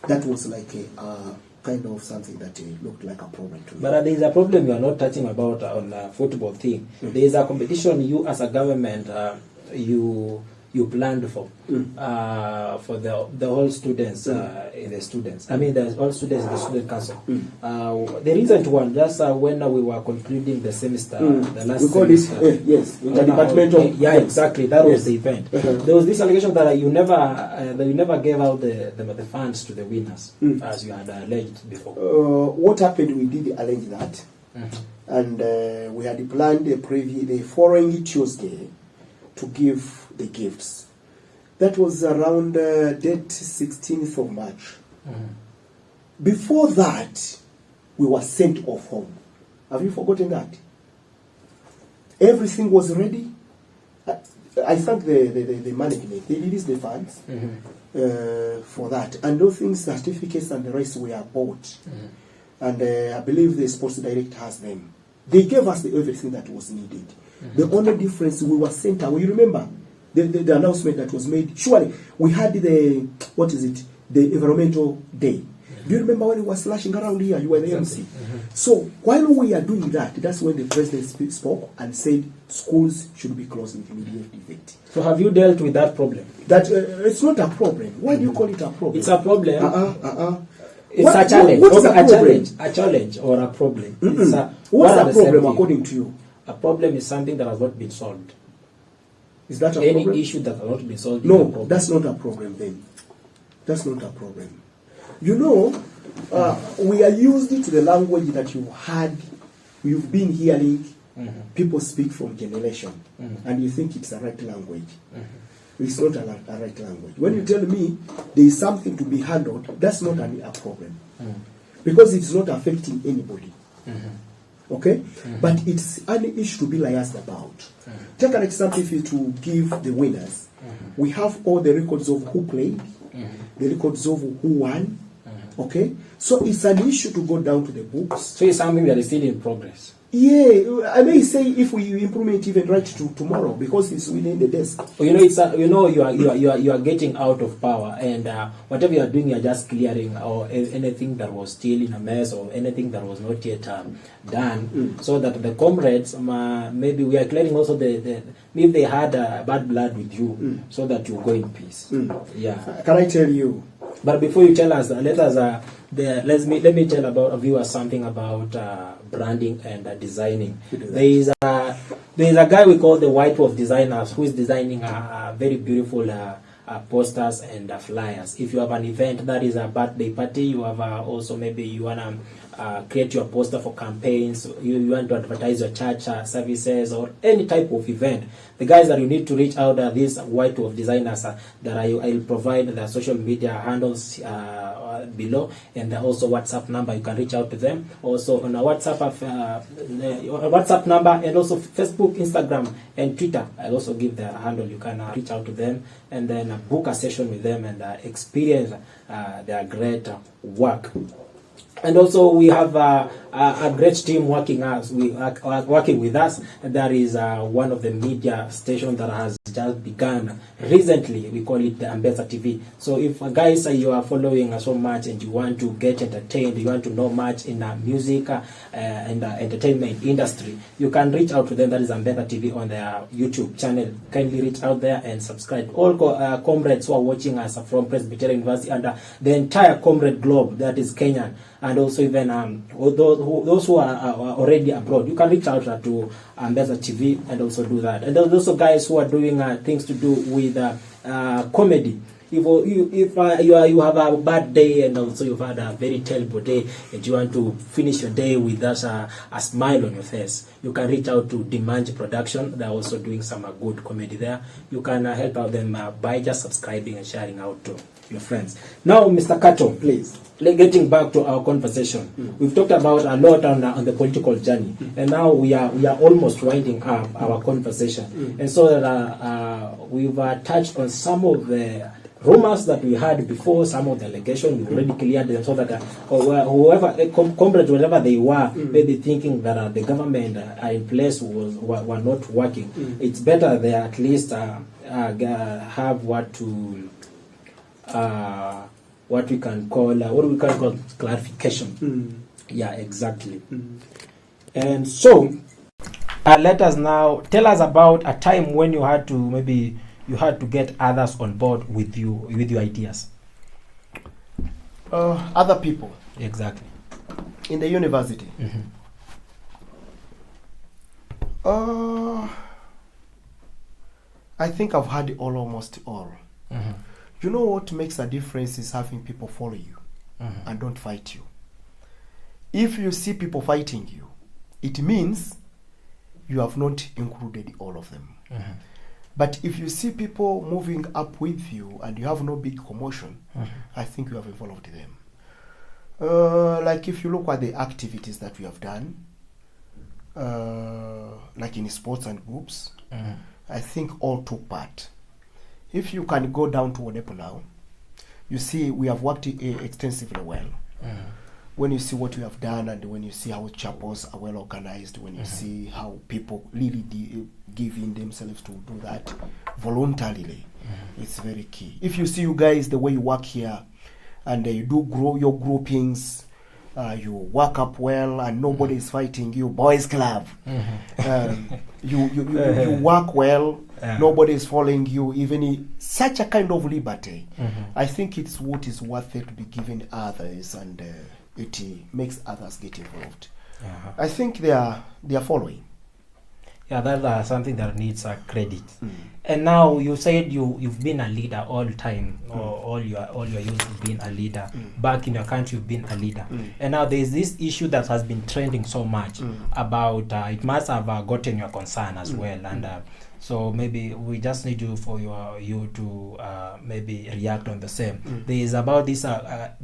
[SPEAKER 2] that was like a kind of something that looked like a problem to me.
[SPEAKER 1] But there is a problem you are not touching about on the football thing. There is a competition you as a government, you planned for the whole students in the students. I mean, there's all students in the student council. The recent one, just when we were concluding the semester, the last
[SPEAKER 2] we call
[SPEAKER 1] semester.
[SPEAKER 2] It, yes, interdepartmental.
[SPEAKER 1] Yeah, exactly. That was the event. There was this allegation that you never gave out the funds to the winners, as you had alleged before.
[SPEAKER 2] What happened? We did allege that, and we had planned the following Tuesday to give the gifts. That was around date 16th of March. Before that, we were sent off home. Have you forgotten that? Everything was ready. I thank the management. They released the funds for that. And those things, certificates and the rest were bought. And I believe the sports director has them. They gave us everything that was needed. The only difference, we were sent away. You remember the announcement that was made? Surely, we had the environmental day. Do you remember when he was slashing around here? You were the MC. So, while we are doing that, that's when the president spoke and said schools should be closed with immediate effect.
[SPEAKER 1] So, have you dealt with that problem?
[SPEAKER 2] That it's not a problem. Why do you call it a problem?
[SPEAKER 1] It's a problem. It's
[SPEAKER 2] What-
[SPEAKER 1] a challenge.
[SPEAKER 2] what is
[SPEAKER 1] Okay,
[SPEAKER 2] a problem?
[SPEAKER 1] a challenge or a problem.
[SPEAKER 2] What's the problem according to you?
[SPEAKER 1] A problem is something that has not been solved.
[SPEAKER 2] Is that a
[SPEAKER 1] Any
[SPEAKER 2] problem?
[SPEAKER 1] issue that has not been solved is a
[SPEAKER 2] No,
[SPEAKER 1] problem.
[SPEAKER 2] that's not a problem then. That's not a problem. You know, we are used to the language that you've been hearing people speak from generation, and you think it's a right language. It's not a right language. When you tell me there is something to be handled, that's not a problem. because it's not affecting anybody. Okay? But it's an issue to be liaised about. Take an example, if you to give the winners, we have all the records of who played, the records of who won. Okay? So it's an issue to go down to the books.
[SPEAKER 1] So it's something that is still in progress.
[SPEAKER 2] Yeah, I may say if we implement even right to tomorrow, because it's within the desk.
[SPEAKER 1] It's you are getting out of power, and whatever you are doing, you are just clearing or anything that was still in a mess or anything that was not yet done, so that the comrades maybe we are clearing also the if they had bad blood with you, so that you go in peace. Yeah.
[SPEAKER 2] Can I tell you?
[SPEAKER 1] But before you tell us, let me tell about viewers something about branding and designing. There is a guy we call the White Wolf Designers, who is designing a very beautiful posters and flyers. If you have an event that is a birthday party, you have also maybe you wanna create your poster for campaigns, you want to advertise your church services or any type of event. The guys that you need to reach out are these White Wolf Designers that I'll provide the social media handles below, and also WhatsApp number. You can reach out to them also on a WhatsApp number, and also Facebook, Instagram, and Twitter. I'll also give their handle. You can reach out to them and then book a session with them and experience their great work. And also we have a great team working with us. That is one of the media stations that has just begun recently. We call it the Ambesa TV. So if guys you are following so much and you want to get entertained, you want to know much in the music and entertainment industry, you can reach out to them. That is Ambesa TV on their YouTube channel. Kindly reach out there and subscribe. All comrades who are watching us from Presbyterian University and the entire comrade globe, that is Kenyan, and also even those who are already abroad, you can reach out to Ambesa TV and also do that. And there's also guys who are doing things to do with comedy. If you have a bad day and also you've had a very terrible day and you want to finish your day with us a smile on your face, you can reach out to Dimanche Production. They're also doing some good comedy there. You can help out them by just subscribing and sharing out to your friends. Now, Mr. Kato, please, getting back to our conversation, we've talked about a lot on the political journey, and now we are almost winding up our conversation, and so that we've touched on some of the rumors that we had before, some of the allegations. We've already cleared them, so that whoever comrades, whatever they were, maybe thinking that the government in place were not working. It's better they at least have what we can call clarification. Yeah, exactly. And so let us now tell us about a time when you had to get others on board with your ideas.
[SPEAKER 2] Other people.
[SPEAKER 1] Exactly.
[SPEAKER 2] In the university. I think I've had almost all. You know what makes a difference is having people follow you and don't fight you. If you see people fighting you, it means you have not included all of them. But if you see people moving up with you and you have no big commotion, I think you have involved them. Like if you look at the activities that we have done, like in sports and groups, I think all took part. If you can go down to Onepo now, you see we have worked extensively well. When you see what we have done, and when you see how chapels are well organized, when you see how people really give in themselves to do that voluntarily, it's very key. If you see you guys, the way you work here, and you do grow your groupings, you work up well, and nobody is fighting you, boys club. You work well, nobody is following you, even in such a kind of liberty. I think it's what is worth it to be given others, and it makes others get involved. I think they are following.
[SPEAKER 1] Yeah, that's something that needs credit. And now you said you've been a leader all the time, or all your youth you've been a leader. Back in your country you've been a leader. And now there's this issue that has been trending so much about it must have gotten your concern as well. And So maybe we just need you to maybe react on the same. There is about this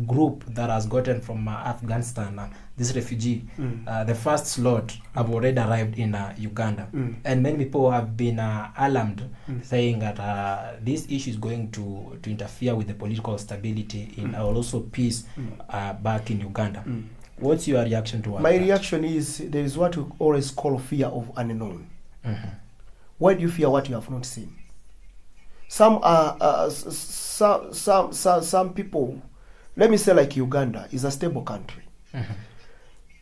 [SPEAKER 1] group that has gotten from Afghanistan, this refugee. The first lot have already arrived in Uganda, and many people have been alarmed, saying that this issue is going to interfere with the political stability in also peace back in Uganda. What's your reaction to that?
[SPEAKER 3] My reaction is there is what we always call fear of unknown. Why do you fear what you have not seen? Some people, let me say like Uganda, is a stable country.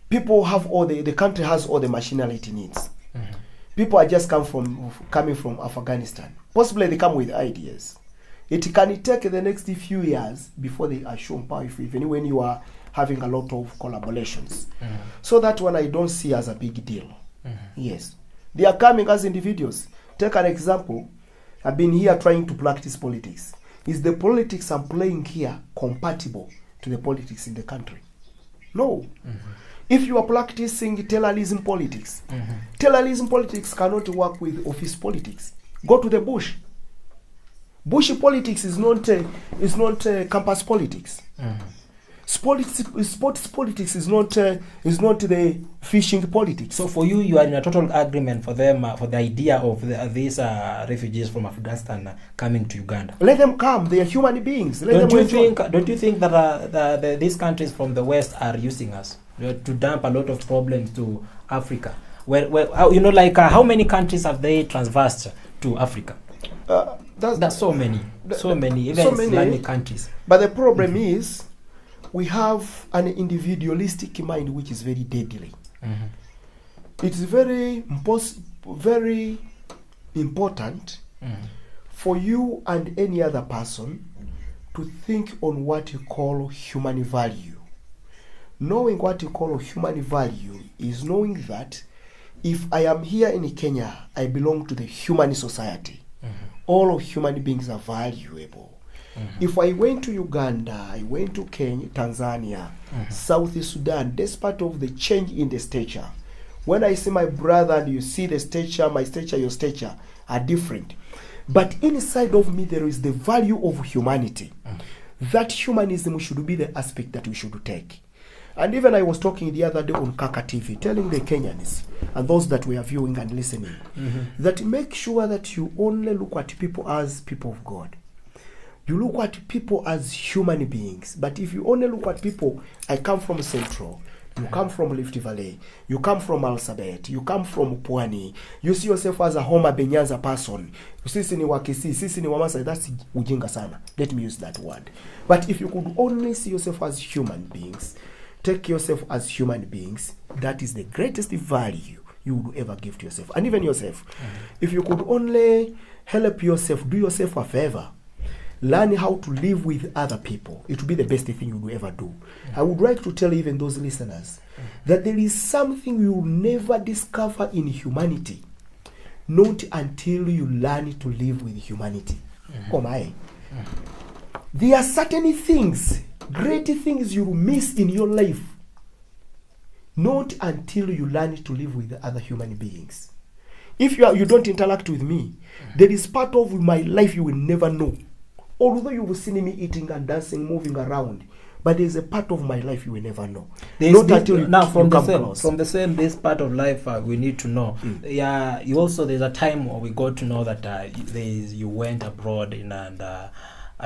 [SPEAKER 3] People have the country has all the machinery it needs. People are just coming from Afghanistan. Possibly they come with ideas. It can take the next few years before they are shown power, even when you are having a lot of collaborations. So that one I don't see as a big deal. Yes. They are coming as individuals. Take an example. I've been here trying to practice politics. Is the politics I'm playing here compatible to the politics in the country? No. If you are practicing terrorism politics, terrorism politics cannot work with office politics. Go to the bush. Bush politics is not campus politics. Sports politics is not the fishing politics.
[SPEAKER 1] So for you, you are in a total agreement for them for the idea of these refugees from Afghanistan coming to Uganda.
[SPEAKER 3] Let them come. They are human beings.
[SPEAKER 1] Don't you think that these countries from the West are using us to dump a lot of problems to Africa? How many countries have they transversed to Africa? That's so many, even Islamic countries.
[SPEAKER 3] But the problem is, we have an individualistic mind which is very deadly. It's very important for you and any other person to think on what you call human value. Knowing what you call human value is knowing that if I am here in Kenya, I belong to the human society. All of human beings are valuable. If I went to Uganda, I went to Kenya, Tanzania, South Sudan, despite of the change in the stature, when I see my brother and you see the stature, my stature, your stature are different. But inside of me, there is the value of humanity. That humanism should be the aspect that we should take. And even I was talking the other day on Kaka TV, telling the Kenyans and those that we are viewing and listening, that make sure that you only look at people as people of God. You look at people as human beings. But if you only look at people, I come from Central, you come from Rift Valley, you come from Alsabet, you come from Pwani, you see yourself as a Homa Benyanza person, sisi ni Wakisi, sisi ni Wamasai, that's ujinga sana. Let me use that word. But if you could only see yourself as human beings, take yourself as human beings, that is the greatest value you would ever give to yourself. And even yourself. If you could only help yourself, do yourself a favor, learn how to live with other people, it will be the best thing you will ever do. I would like to tell even those listeners that there is something you will never discover in humanity, not until you learn to live with humanity. Oh my. There are certain things, great things you will miss in your life, not until you learn to live with other human beings. If you don't interact with me, there is part of my life you will never know. Although you will see me eating and dancing, moving around, but there is a part of my life you will never know.
[SPEAKER 1] Not until now from the same this part of life we need to know. Yeah, you also there's a time where we got to know that you went abroad and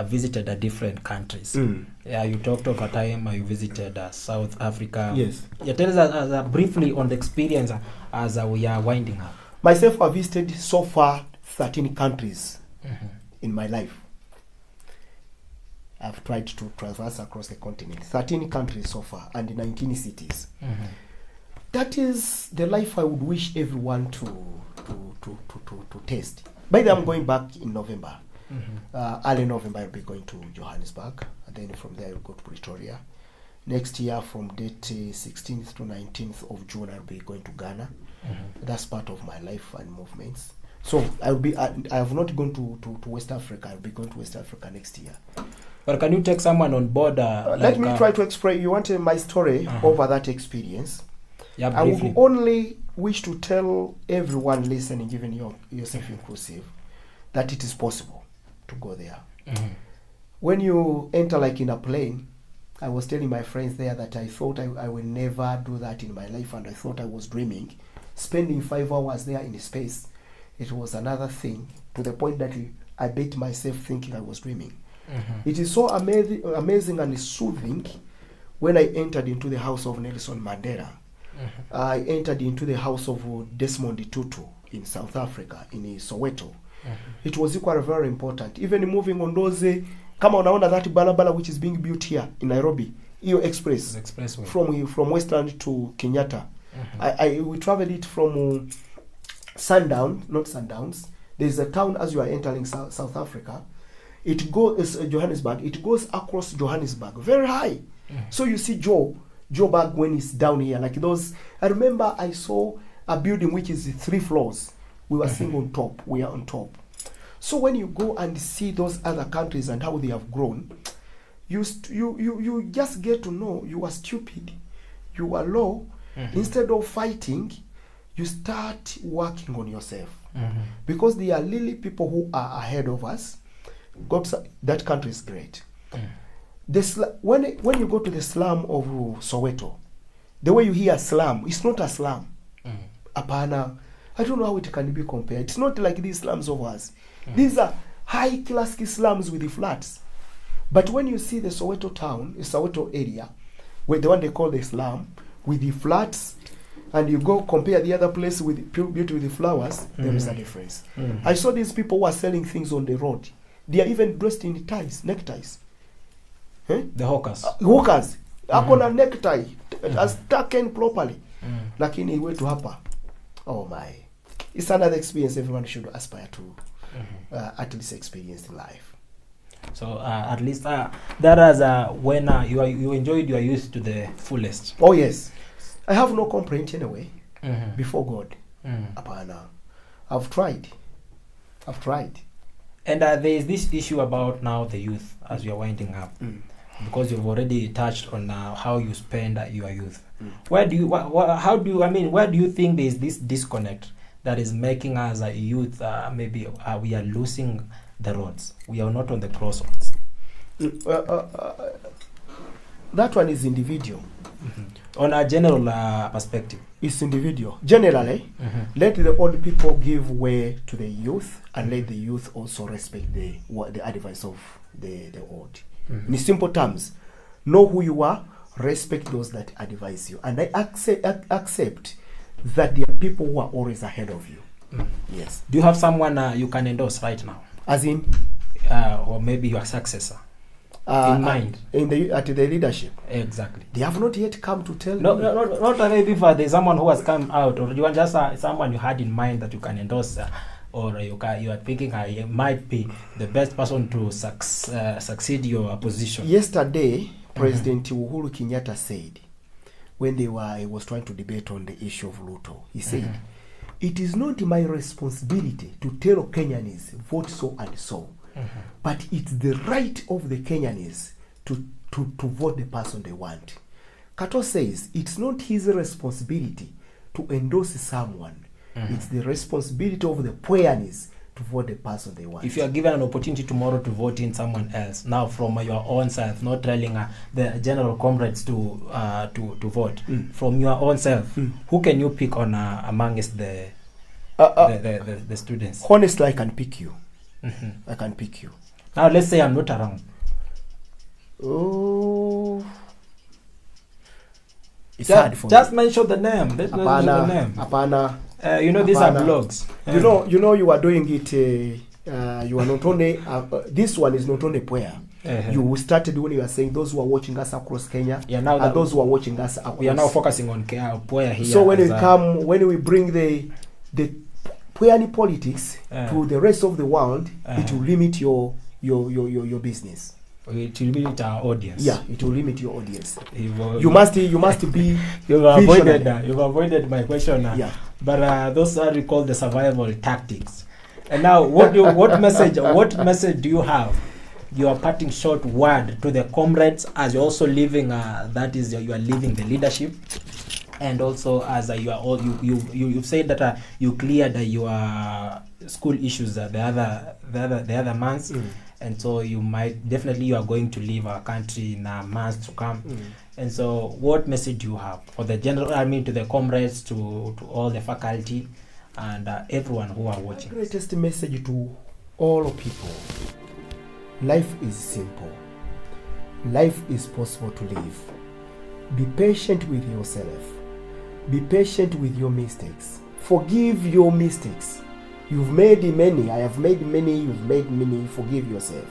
[SPEAKER 1] visited different countries. Yeah, you talked of a time you visited South Africa.
[SPEAKER 3] Yes.
[SPEAKER 1] Yeah, tell us briefly on the experience as we are winding up.
[SPEAKER 3] Myself, I visited so far 13 countries in my life. I've tried to traverse across the continent. 13 countries so far and 19 cities. That is the life I would wish everyone to taste. By the way, I'm going back in November. Early November, I'll be going to Johannesburg. And then from there, I'll go to Pretoria. Next year, from date 16th to 19th of June, I'll be going to Ghana. That's part of my life and movements. So I have not gone to West Africa. I'll be going to West Africa next year.
[SPEAKER 1] But can you take someone on board?
[SPEAKER 3] Let me try to explain. You want my story over that experience?
[SPEAKER 1] Yeah,
[SPEAKER 3] I would only wish to tell everyone listening, even yourself inclusive, that it is possible to go there. When you enter like in a plane, I was telling my friends there that I thought I will never do that in my life, and I thought I was dreaming. Spending 5 hours there in space, it was another thing, to the point that I bet myself thinking I was dreaming. It is so amazing and soothing. When I entered into the house of Nelson Mandela, I entered into the house of Desmond Tutu in South Africa, in Soweto. It was equally very important. Even moving on those, kama unaona that barabara which is being built here in Nairobi, hiyo expressway from Western to Kenyatta. We traveled it from Sundowns. There's a town as you are entering South Africa. It goes Johannesburg. It goes across Johannesburg, very high. So you see Joburg when it's down here, like those. I remember I saw a building which is 3 floors. We were sitting on top. We are on top. So when you go and see those other countries and how they have grown, you just get to know you are stupid, you are low. Instead of fighting, you start working on yourself, because there are really people who are ahead of us. That country is great. When you go to the slum of Soweto, the way you hear slum, it's not a slum. Apana, I don't know how it can be compared. It's not like these slums of us. These are high-class slums with the flats. But when you see the Soweto town, the Soweto area, where the one they call the slum, with the flats, and you go compare the other place with beauty with the flowers, there is a difference. I saw these people who are selling things on the road. They are even dressed in neckties.
[SPEAKER 1] The hawkers.
[SPEAKER 3] Hawkers. Akona necktie as taken properly. Lakini wetu hapa. Oh my. It's another experience everyone should aspire to at least experience in life.
[SPEAKER 1] So at least that is when you enjoyed your youth to the fullest.
[SPEAKER 3] Oh yes. I have no complaint anyway before God. Apana. I've tried.
[SPEAKER 1] And there is this issue about now the youth as you are winding up, because you've already touched on how you spend your youth. Where do you think there is this disconnect that is making us a youth maybe we are losing the roads? We are not on the crossroads.
[SPEAKER 3] That one is individual.
[SPEAKER 1] On a general perspective,
[SPEAKER 3] it's individual. Generally, let the old people give way to the youth, and let the youth also respect the advice of the old. In simple terms, know who you are, respect those that advise you, and I accept that there are people who are always ahead of you. Yes.
[SPEAKER 1] Do you have someone you can endorse right now?
[SPEAKER 3] As in,
[SPEAKER 1] or maybe your successor in mind?
[SPEAKER 3] At the leadership.
[SPEAKER 1] Exactly.
[SPEAKER 3] They have not yet come to tell me.
[SPEAKER 1] Not maybe if there's someone who has come out, or you want just someone you had in mind that you can endorse, or you are thinking I might be the best person to succeed your position.
[SPEAKER 3] Yesterday, President Uhuru Kenyatta said, when he was trying to debate on the issue of Ruto, he said, it is not my responsibility to tell Kenyans vote so and so, but it's the right of the Kenyans to vote the person they want. Kato says it's not his responsibility to endorse someone. It's the responsibility of the Kenyans to vote the person they want.
[SPEAKER 1] If you are given an opportunity tomorrow to vote in someone else, now from your own self, not telling the general comrades to vote, from your own self, who can you pick on amongst the students?
[SPEAKER 3] Honestly, I can pick you. I can pick you.
[SPEAKER 1] Now let's say I'm not around.
[SPEAKER 3] Oh, it's hard for
[SPEAKER 1] just
[SPEAKER 3] me.
[SPEAKER 1] mention the name. Let's mention the name.
[SPEAKER 3] Apana.
[SPEAKER 1] These are blogs.
[SPEAKER 3] You know, you are doing it. You are not only. This one is not only prayer. You started when you are saying those who are watching us across Kenya, and those who are watching us across.
[SPEAKER 1] We are now focusing on prayer here.
[SPEAKER 3] So when we bring the prayer politics to the rest of the world, it will limit your business.
[SPEAKER 1] It will limit our audience.
[SPEAKER 3] Yeah, it will limit your audience. You must be.
[SPEAKER 1] You've avoided my question.
[SPEAKER 3] Yeah.
[SPEAKER 1] But those are called the survival tactics. And now, what message do you have? Your parting short word to the comrades as you're also leaving. That is, you are leaving the leadership. And also, as you are all you've said that you cleared your school issues the other months, and so you are going to leave our country in a month to come. And so, what message do you have for the general? I mean, to the comrades, to all the faculty, and everyone who are watching?
[SPEAKER 3] The greatest message to all people: life is simple. Life is possible to live. Be patient with yourself. Be patient with your mistakes. Forgive your mistakes. You've made many. I have made many. You've made many. Forgive yourself.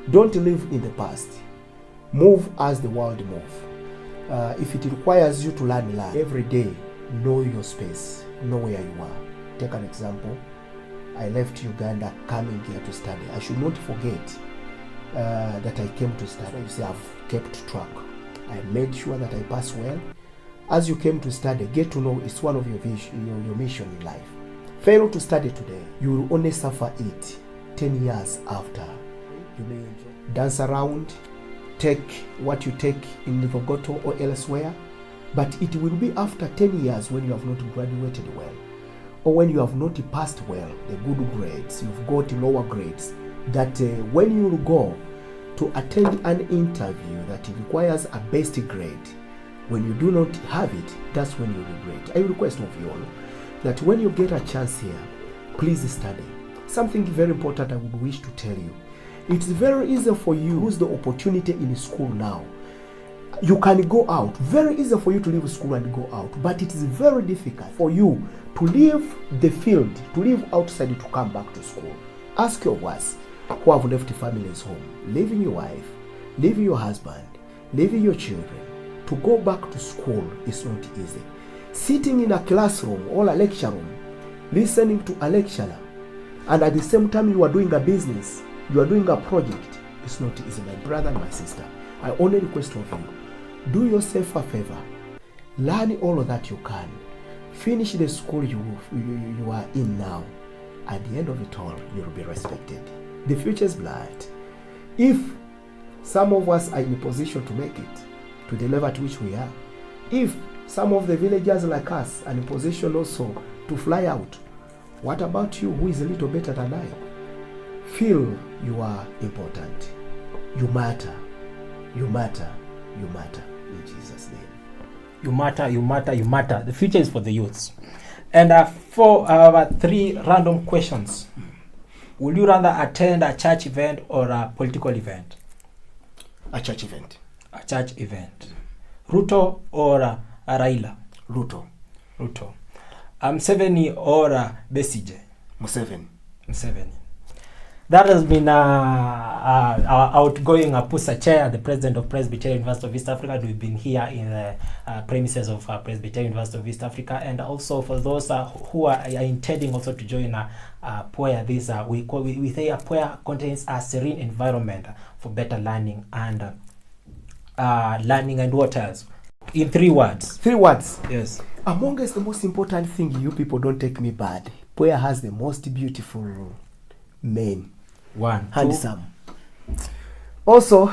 [SPEAKER 3] Don't live in the past. Move as the world moves. If it requires you to learn every day, know your space. Know where you are. Take an example. I left Uganda coming here to study. I should not forget that I came to study. You see, I've kept track. I made sure that I pass well. As you came to study, get to know it's one of your mission in life. Fail to study today, you will only suffer it 10 years after. You may dance around, take what you take in Livogoto or elsewhere, but it will be after 10 years when you have not graduated well, or when you have not passed well the good grades, you've got lower grades, that when you go to attend an interview that requires a best grade, when you do not have it, that's when you regret. I request of you all that when you get a chance here, please study. Something very important I would wish to tell you. It's very easy for you to lose the opportunity in school now. You can go out. Very easy for you to leave school and go out. But it is very difficult for you to leave the field, to leave outside to come back to school. Ask your ones who have left families home, leaving your wife, leaving your husband, leaving your children. To go back to school is not easy. Sitting in a classroom or a lecture room, listening to a lecturer, and at the same time you are doing a business, you are doing a project, it's not easy, my brother and my sister. I only request of you, do yourself a favor. Learn all that you can. Finish the school you are in now. At the end of it all, you will be respected. The future is bright. If some of us are in a position to make it, to the level at which we are. If some of the villagers like us are in a position also to fly out, what about you who is a little better than I? Feel you are important. You matter. You matter. You matter. In Jesus' name.
[SPEAKER 1] You matter, you matter, you matter. The future is for the youths. And for our 3 random questions, would you rather attend a church event or a political event?
[SPEAKER 3] A church event.
[SPEAKER 1] A church event. Ruto or Raila?
[SPEAKER 3] Ruto.
[SPEAKER 1] Ruto. Museveni or Besigye?
[SPEAKER 3] Museveni.
[SPEAKER 1] That has been our outgoing Pusa Chair, the President of Presbyterian University of East Africa. We've been here in the premises of Presbyterian University of East Africa. And also for those who are intending also to join Puya, this we say Puya contains a serene environment for better learning and what else? In 3 words.
[SPEAKER 3] 3 words.
[SPEAKER 1] Yes.
[SPEAKER 3] Amongst the most important thing, you people don't take me bad. Puya has the most beautiful men.
[SPEAKER 1] 1.
[SPEAKER 3] Handsome. Also,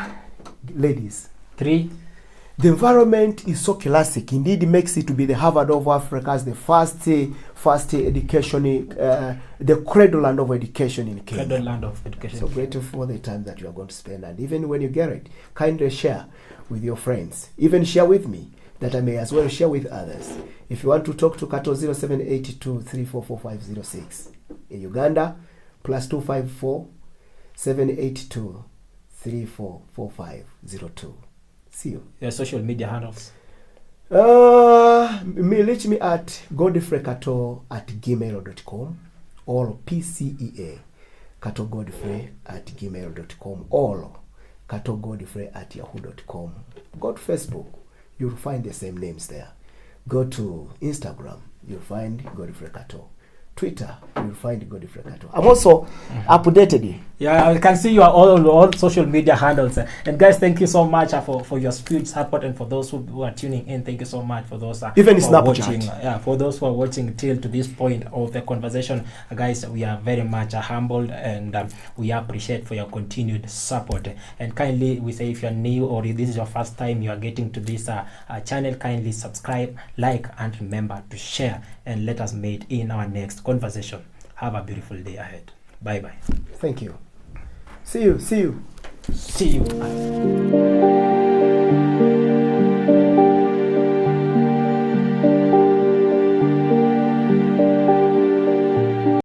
[SPEAKER 3] ladies.
[SPEAKER 1] 3.
[SPEAKER 3] The environment is so classic. Indeed, it makes it to be the Harvard of Africa as the first education, the cradle land of education in Kenya.
[SPEAKER 1] Cradle land of education.
[SPEAKER 3] So grateful for the time that you are going to spend. And even when you get it, kindly share with your friends. Even share with me, that I may as well share with others. If you want to talk to Kato, 0782 344506. In Uganda, +254 782 344502. See you.
[SPEAKER 1] Your social media handles.
[SPEAKER 3] Reach me at godfreykato@gmail.com or PCEA katogodfrey@gmail.com or katogodfrey@yahoo.com. Go to Facebook, you'll find the same names there. Go to Instagram, you'll find Godfrey Kato. Twitter, you'll find Godfrey Kato. I'm also updated.
[SPEAKER 1] Yeah, I can see you are all social media handles. And guys, thank you so much for your huge support, and for those who are tuning in, thank you so much for those
[SPEAKER 3] even
[SPEAKER 1] who are watching.
[SPEAKER 3] Snapchat.
[SPEAKER 1] Yeah, for those who are watching till to this point of the conversation, guys, we are very much humbled, and we appreciate for your continued support. And kindly, we say, if you're new or if this is your first time you are getting to this channel, kindly subscribe, like, and remember to share, and let us meet in our next conversation. Have a beautiful day ahead. Bye bye.
[SPEAKER 3] Thank you. See you.
[SPEAKER 1] See you. Bye.